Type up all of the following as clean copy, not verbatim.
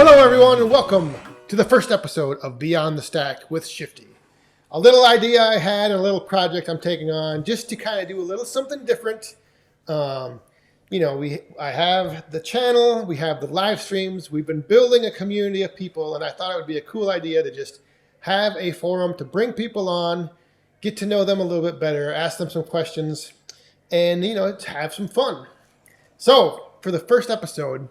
Hello everyone and welcome to the first episode of Beyond the Stack with Shifty. A little idea I had, a little project I'm taking on just to kind of do a little something different. I have the channel, we have the live streams, we've been building a community of people, and I thought it would be a cool idea to just have a forum to bring people on, get to know them a little bit better, ask them some questions, and have some fun. So for the first episode,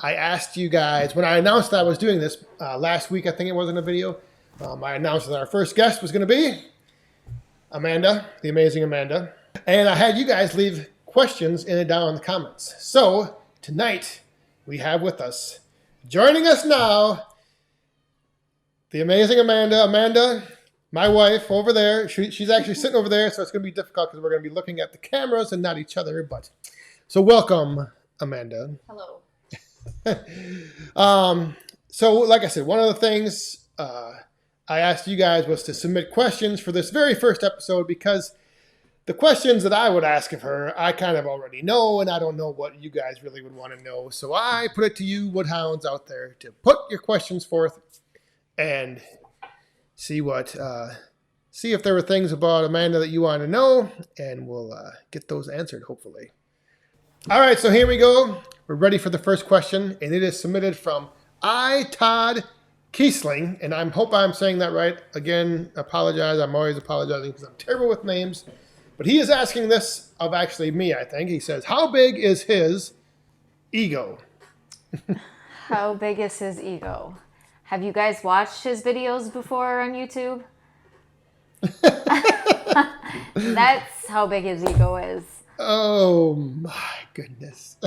I asked you guys, when I announced that I was doing this last week, I think it was in a video, I announced that our first guest was going to be Amanda, the amazing Amanda. And I had you guys leave questions in and down in the comments. So tonight we have with us, joining us now, the amazing Amanda. Amanda, my wife over there, she's actually sitting over there, so it's going to be difficult because we're going to be looking at the cameras and not each other. So welcome, Amanda. Hello. So like I said, one of the things I asked you guys was to submit questions for this very first episode, because the questions that I would ask of her, I kind of already know, and I don't know what you guys really would want to know. So I put it to you, Wood Hounds out there, to put your questions forth and see if there were things about Amanda that you want to know, and we'll get those answered, hopefully. All right, so here we go. We're ready for the first question, and it is submitted from Todd Kiesling, and I hope I'm saying that right. Again, apologize. I'm always apologizing because I'm terrible with names. But he is asking this of actually me, I think. He says, how big is his ego? How big is his ego? Have you guys watched his videos before on YouTube? That's how big his ego is. Oh, my goodness.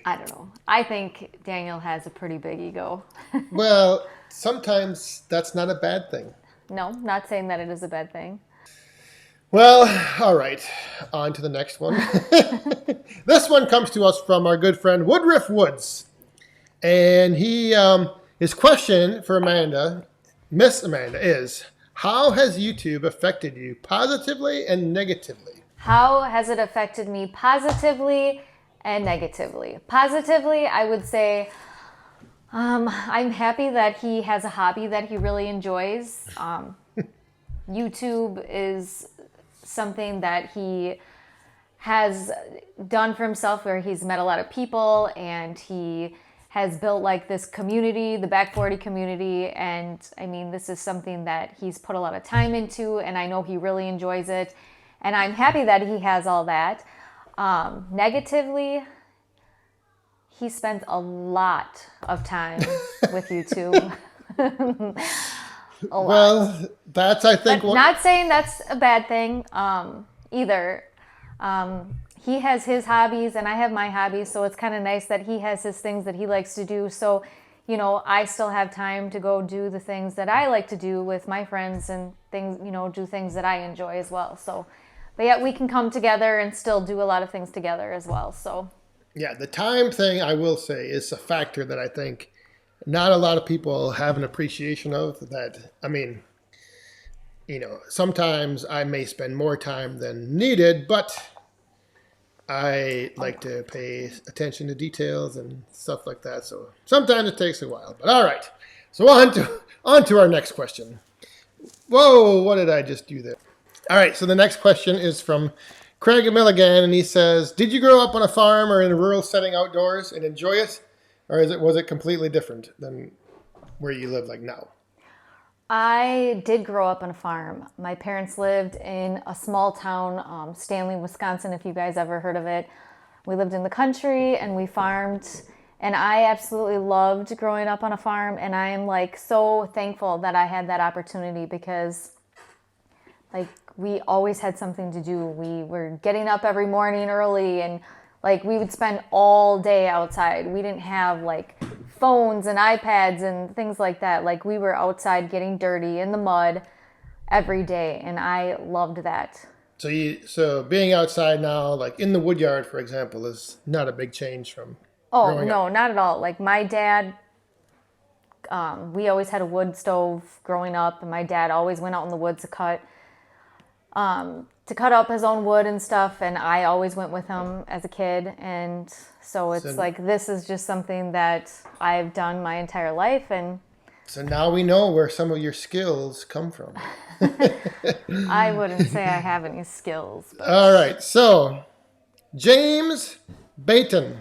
I don't know. I think Daniel has a pretty big ego. Well, sometimes that's not a bad thing. No, not saying that it is a bad thing. Well, all right. On to the next one. This one comes to us from our good friend Woodruff Woods. And his question for Amanda, Miss Amanda, is, how has YouTube affected you positively and negatively? How has it affected me positively and negatively? Positively, I would say I'm happy that he has a hobby that he really enjoys. YouTube is something that he has done for himself, where he's met a lot of people and he has built like this community, the Back 40 community. And I mean, this is something that he's put a lot of time into, and I know he really enjoys it. And I'm happy that he has all that. Negatively, he spends a lot of time with YouTube. Well, that's, I think... Not saying that's a bad thing either. He has his hobbies and I have my hobbies, so it's kind of nice that he has his things that he likes to do. So, I still have time to go do the things that I like to do with my friends and things, do things that I enjoy as well. So... But yet we can come together and still do a lot of things together as well. So, yeah, the time thing, I will say, is a factor that I think not a lot of people have an appreciation of. That, I mean, sometimes I may spend more time than needed, but I like to pay attention to details and stuff like that. So sometimes it takes a while. But all right, so on to our next question. Whoa, what did I just do there? All right, so the next question is from Craig Milligan, and he says, did you grow up on a farm or in a rural setting outdoors and enjoy it? Or was it completely different than where you live like now? I did grow up on a farm. My parents lived in a small town, Stanley, Wisconsin, if you guys ever heard of it. We lived in the country and we farmed, and I absolutely loved growing up on a farm, and I am like so thankful that I had that opportunity, because like we always had something to do. We were getting up every morning early, and like we would spend all day outside. We didn't have like phones and iPads and things like that. Like we were outside getting dirty in the mud every day, and I loved that. So being outside now, like in the wood yard, for example, is not a big change from growing no, up. not at all. Like my dad, we always had a wood stove growing up, and my dad always went out in the woods to cut. to cut up his own wood and stuff, and I always went with him as a kid, and so it's like this is just something that I've done my entire life. And so now we know where some of your skills come from. I wouldn't say I have any skills. But. All right, so James Baton.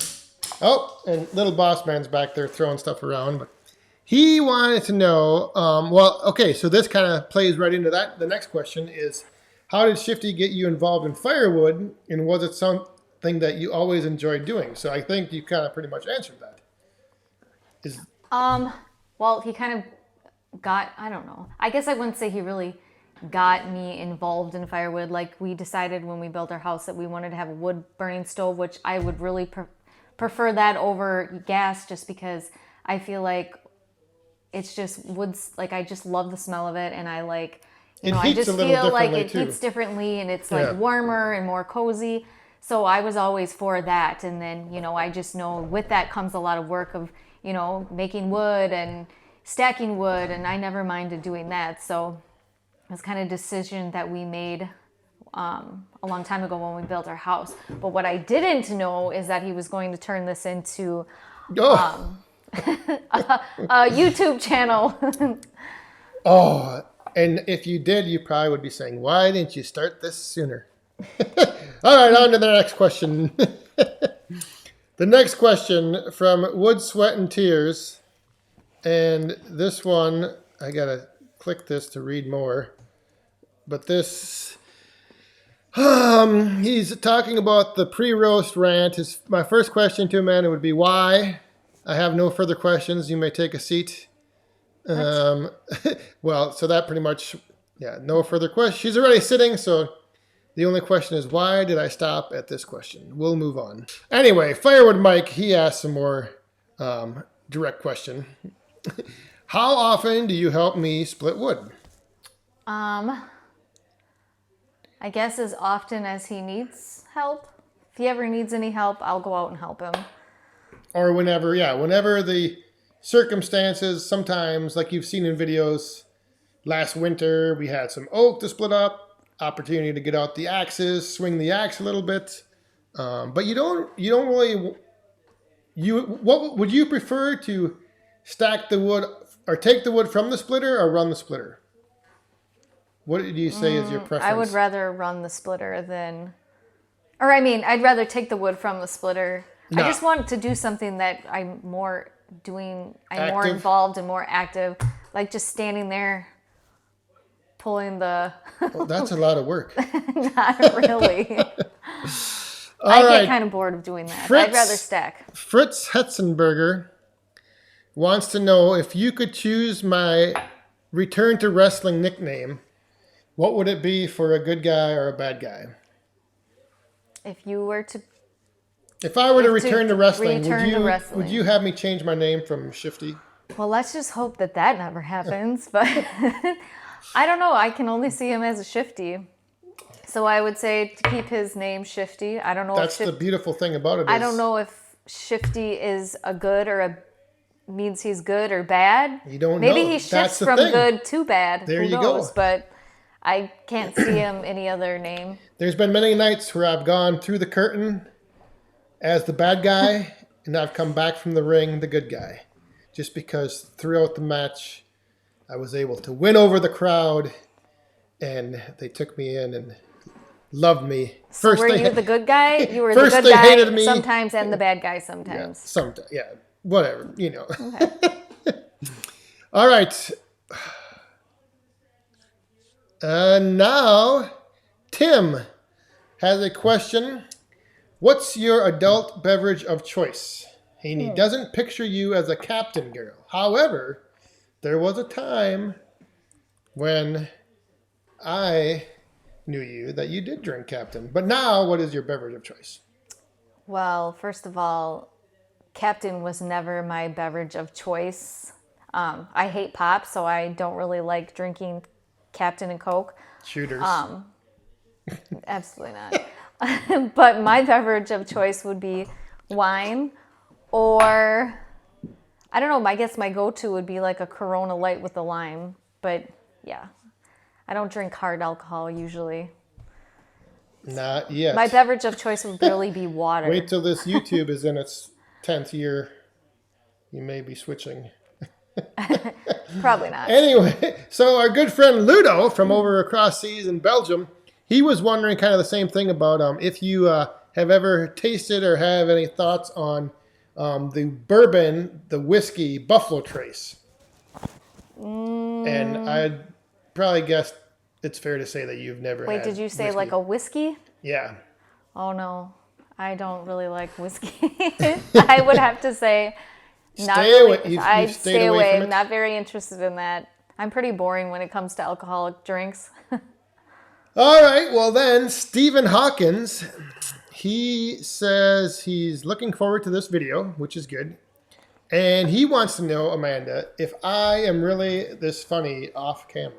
Oh, and little boss man's back there throwing stuff around, but he wanted to know, so this kind of plays right into that. The next question is, how did Shifty get you involved in Firewood, and was it something that you always enjoyed doing? So I think you kind of pretty much answered that. Well, he kind of got, I don't know. I guess I wouldn't say he really got me involved in Firewood. Like, we decided when we built our house that we wanted to have a wood burning stove, which I would really prefer that over gas, just because I feel like it's just woods. Like, I just love the smell of it, and I like, I just feel like it heats differently, and it's like warmer and more cozy. So I was always for that. And then, I just know with that comes a lot of work of, making wood and stacking wood, and I never minded doing that. So it was kind of a decision that we made a long time ago when we built our house. But what I didn't know is that he was going to turn this into a YouTube channel. And if you did, you probably would be saying, why didn't you start this sooner? All right, on to the next question. The next question from Wood, Sweat, and Tears. And this one, I got to click this to read more. But this, he's talking about the pre-roast rant. My first question to Amanda would be, why? I have no further questions. You may take a seat. Well, so that pretty much, no further questions. She's already sitting, so the only question is, why did I stop at this question? We'll move on. Anyway, Firewood Mike, he asked some more direct question. How often do you help me split wood? I guess as often as he needs help. If he ever needs any help, I'll go out and help him. Or whenever the circumstances, sometimes, like you've seen in videos, last winter we had some oak to split up, opportunity to get out the axes, swing the axe a little bit. But you don't really, what would you prefer, to stack the wood or take the wood from the splitter or run the splitter? What do you say is your preference? I would rather run the splitter I'd rather take the wood from the splitter. I just want to do something that I'm more involved and more active, like just standing there pulling the... Well, that's a lot of work. Not really. I get kind of bored of doing that. I'd rather stack. Fritz Hetzenberger wants to know, if you could choose my return to wrestling nickname, what would it be for a good guy or a bad guy? If I were to return to wrestling, would you have me change my name from Shifty? Well, let's just hope that never happens. But I don't know. I can only see him as a Shifty. So I would say to keep his name Shifty. I don't know. That's the beautiful thing about it. I don't know if Shifty is a good or means he's good or bad. You don't know. Maybe he shifts from good to bad. There Who you knows? go. But I can't see him any other name. There's been many nights where I've gone through the curtain as the bad guy, and I've come back from the ring the good guy. Just because throughout the match, I was able to win over the crowd, and they took me in and loved me. So were you the good guy? You were the good guy hated me sometimes and the bad guy sometimes. Whatever, Okay. All right. Now, Tim has a question. What's your adult beverage of choice? And he doesn't picture you as a captain girl. However, there was a time when I knew you that you did drink Captain. But now, what is your beverage of choice? Well, first of all, Captain was never my beverage of choice. I hate pop, so I don't really like drinking Captain and Coke. Shooters. Absolutely not. But my beverage of choice would be wine, or I don't know, I guess my go-to would be like a Corona Light with a lime. But yeah, I don't drink hard alcohol usually. Not yet. My beverage of choice would really be water. Wait till this YouTube is in its 10th year. You may be switching. Probably not. Anyway, so our good friend Ludo from over across seas in Belgium, he was wondering kind of the same thing about if you have ever tasted or have any thoughts on the bourbon, the whiskey Buffalo Trace. And I'd probably guess it's fair to say that you've never Wait, had did you say whiskey. like a whiskey? Yeah. Oh, no. I don't really like whiskey. I would have to say not Stay really. away. You've I'd stayed stay away away. from it? I'm not very interested in that. I'm pretty boring when it comes to alcoholic drinks. All right. Well, then, Stephen Hawkins, he says he's looking forward to this video, which is good. And he wants to know, Amanda, if I am really this funny off camera.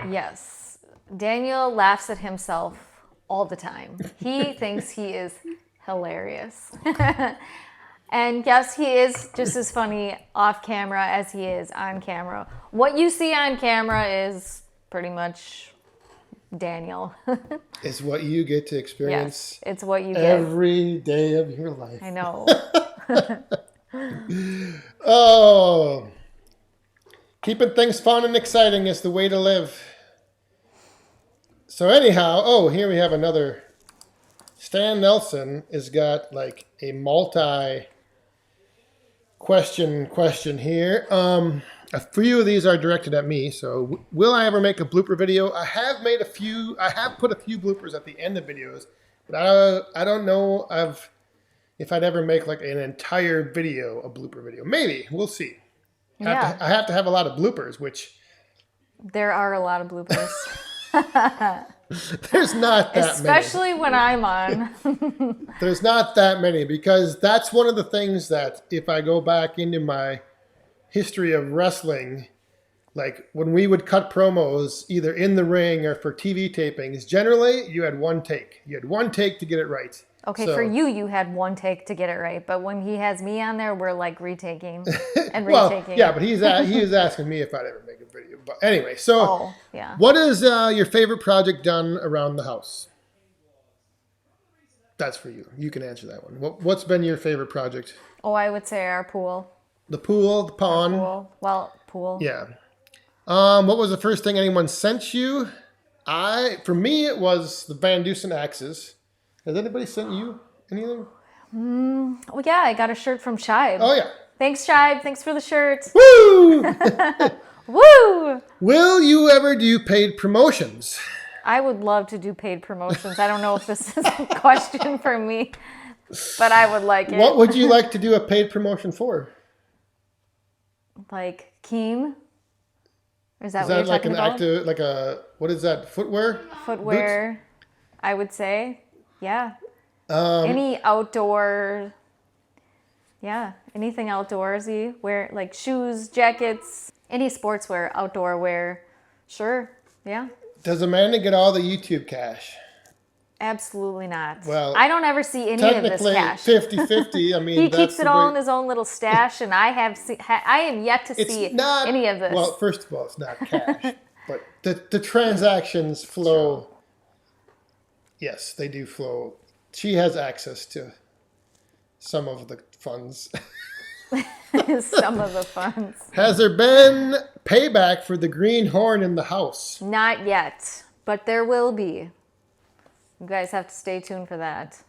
Yes. Daniel laughs at himself all the time. He thinks he is hilarious. And yes, he is just as funny off camera as he is on camera. What you see on camera is pretty much Daniel. It's what you get to experience Yes, it's what you get. every day of your life. I know. Oh, keeping things fun and exciting is the way to live. So anyhow, here we have another. Stan Nelson has got like a multi-question here. A few of these are directed at me. So will I ever make a blooper video? I have made a few. I have put a few bloopers at the end of videos, but I don't know if I'd ever make like an entire video, a blooper video. Maybe. We'll see. Yeah. I have to have a lot of bloopers, which There are a lot of bloopers. there's not that Especially when I'm on. many. There's not that many because that's one of the things that if I go back into my history of wrestling, like when we would cut promos either in the ring or for TV tapings, generally you had one take. You had one take to get it right. Okay, So- for you had one take to get it right, but when he has me on there, we're like retaking and Well, retaking. yeah, but he is asking me if I'd ever make a video. But anyway, so Oh, yeah. what is your favorite project done around the house? That's for you. You can answer that one. What's been your favorite project? Oh, I would say our pool. The pool, the pond. Pool. Well, pool. Yeah. What was the first thing anyone sent you? For me, it was the Van Dusen axes. Has anybody sent you anything? Oh, yeah, I got a shirt from Shibe. Oh yeah. Thanks, Shibe. Thanks for the shirt. Woo! Woo! Will you ever do paid promotions? I would love to do paid promotions. I don't know if this is a question for me, but I would like it. What would you like to do a paid promotion for? Like Keen? Is that Is what you're that like talking an about? active, like a, what is that, footwear? Footwear, I would say. Yeah. Any outdoor, anything outdoorsy. Wear like shoes, jackets, any sportswear, outdoor wear. Sure. Yeah. Does Amanda get all the YouTube cash? Absolutely not. Well, I don't ever see any of this Technically, cash. 50-50. I mean, He that's keeps it the all way- in his own little stash, and I am yet to see It's not any of this. Well, first of all, it's not cash, but the transactions flow. Yes, they do flow. She has access to some of the funds. Some of the funds. Has there been payback for the green horn in the house? Not yet, but there will be. You guys have to stay tuned for that.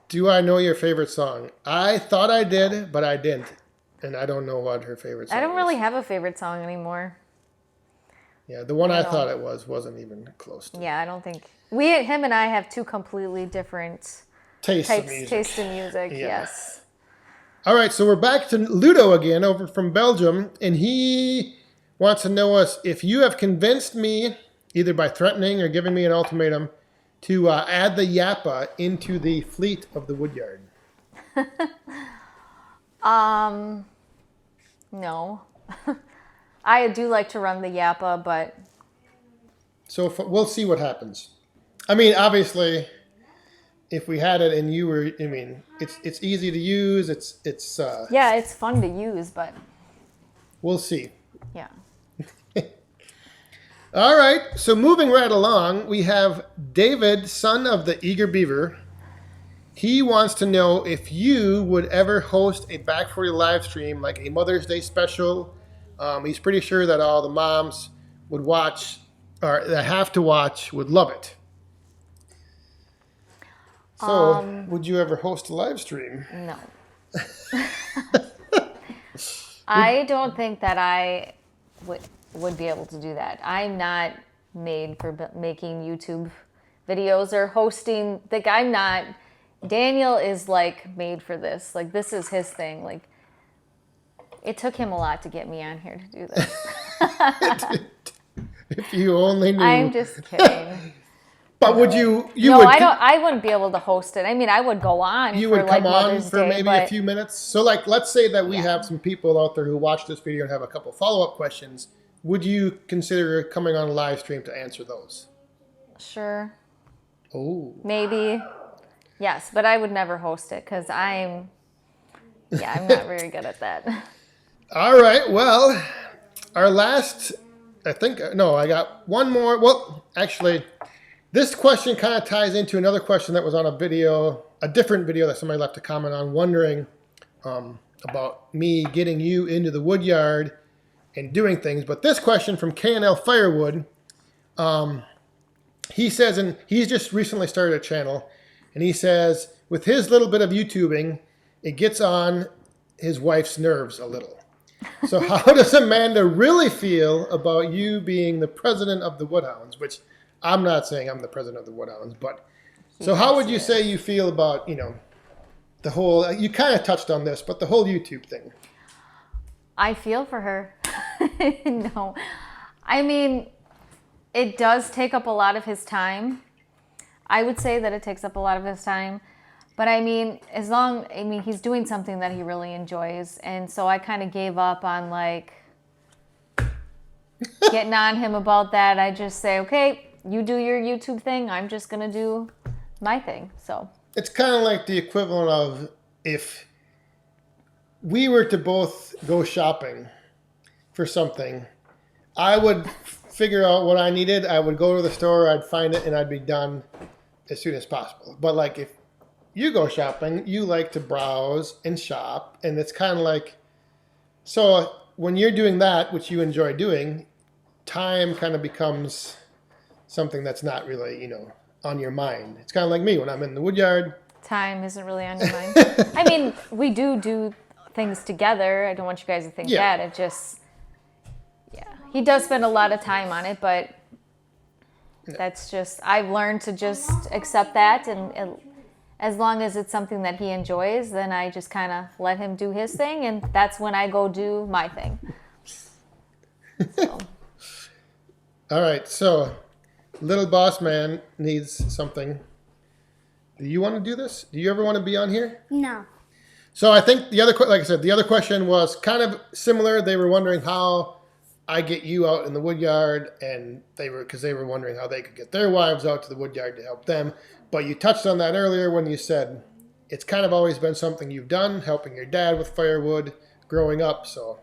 Do I know your favorite song? I thought I did, but I didn't. And I don't know what her favorite song I don't is. really have a favorite song anymore. Yeah, the one I don't. thought it wasn't even close to. Yeah, I don't think him and I have two completely different Taste of music. taste in music. Yeah. Yes. All right, so we're back to Ludo again over from Belgium, and he wants to know us if you have convinced me, either by threatening or giving me an ultimatum, to add the Yappa into the fleet of the Woodyard. No. I do like to run the Yappa, but So we'll see what happens. I mean, obviously, if we had it and you were, I mean, it's easy to use. It's yeah, it's fun to use, but we'll see. yeah. All right. So moving right along, we have David, son of the Eager Beaver. He wants to know if you would ever host a Back 40 live stream, like a Mother's Day special. He's pretty sure that all the moms would watch, or that have to watch, would love it. So, would you ever host a live stream? No. I don't think that I would be able to do that. I'm not made for making YouTube videos or hosting. Like, I'm not. Daniel is like made for this. Like, this is his thing. Like, it took him a lot to get me on here to do this. If you only knew. I'm just kidding. But would you? No, would. I wouldn't be able to host it. I mean, I would go on. You for would like come on Mother's for Day, maybe a few minutes. So, like, let's say that we have some people out there who watch this video and have a couple follow-up questions. Would you consider coming on a live stream to answer those? Sure. Oh. Maybe. Yes, but I would never host it because I'm not very good at that. All right. Well, our last, I got one more. Well, actually, this question kind of ties into another question that was on a different video that somebody left a comment on, wondering about me getting you into the wood yard and doing things. But this question from K&L Firewood, he says, and he's just recently started a channel, and he says, with his little bit of YouTubing, it gets on his wife's nerves a little. So how does Amanda really feel about you being the president of the Wood Hounds? Which I'm not saying I'm the president of the Wood Hounds, but so how would you say you feel about, the whole, you kind of touched on this, but the whole YouTube thing? I feel for her. No. I mean, it does take up a lot of his time. I would say that it takes up a lot of his time. But I mean, he's doing something that he really enjoys. And so I kind of gave up on like getting on him about that. I just say, okay, you do your YouTube thing. I'm just going to do my thing. So it's kind of like the equivalent of if we were to both go shopping for something, I would figure out what I needed. I would go to the store, I'd find it, and I'd be done as soon as possible. But like if you go shopping, you like to browse and shop, and it's kind of like, so when you're doing that, which you enjoy doing, time kind of becomes something that's not really, on your mind. It's kind of like me when I'm in the wood yard. Time isn't really on your mind. I mean, we do things together. I don't want you guys to think that. It just, he does spend a lot of time on it, but that's just, I've learned to just accept that, and as long as it's something that he enjoys, then I just kind of let him do his thing, and that's when I go do my thing. So. All right, so little boss man needs something. Do you want to do this? Do you ever want to be on here? No. So I think the other question was kind of similar. They were wondering how I get you out in the wood yard, and they were wondering how they could get their wives out to the wood yard to help them. But you touched on that earlier when you said it's kind of always been something you've done, helping your dad with firewood growing up. So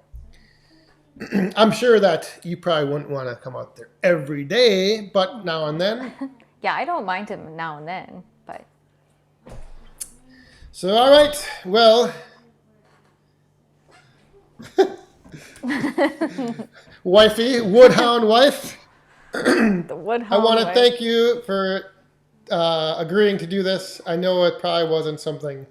I'm sure that you probably wouldn't want to come out there every day, but now and then. Yeah, I don't mind him now and then, but. So, all right, well. Wifey, Woodhound wife. The Woodhound I want to wife. thank you for agreeing to do this. I know it probably wasn't something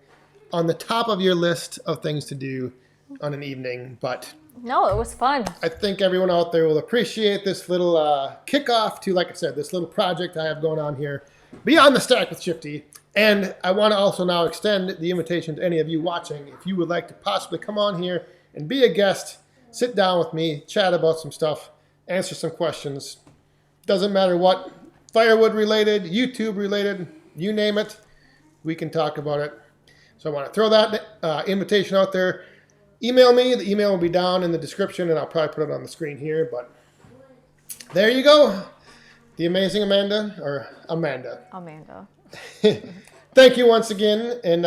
on the top of your list of things to do on an evening, but no, it was fun. I think everyone out there will appreciate this little kickoff to, like I said, this little project I have going on here, Beyond the Stack with Shifty. And I want to also now extend the invitation to any of you watching. If you would like to possibly come on here and be a guest, sit down with me, chat about some stuff, answer some questions. Doesn't matter what, firewood related, YouTube related, you name it, we can talk about it. So I want to throw that invitation out there. Email me. The email will be down in the description, and I'll probably put it on the screen here. But there you go. The amazing Amanda. Amanda. Thank you once again, and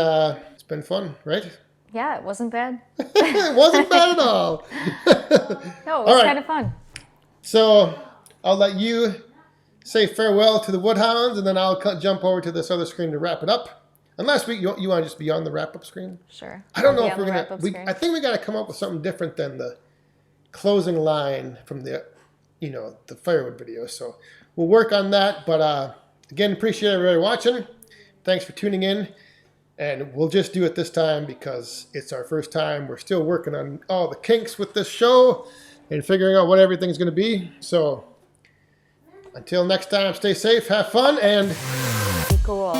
it's been fun, right? Yeah, it wasn't bad. It wasn't bad at all. No, it was kind of fun. So I'll let you say farewell to the Wood Hounds, and then I'll jump over to this other screen to wrap it up. Unless you want to just be on the wrap-up screen? Sure. I don't know if we're going to... I think we got to come up with something different than the closing line from the, the Firewood video. So we'll work on that. But again, appreciate everybody watching. Thanks for tuning in. And we'll just do it this time because it's our first time. We're still working on all the kinks with this show and figuring out what everything's going to be. So until next time, stay safe, have fun, and be cool.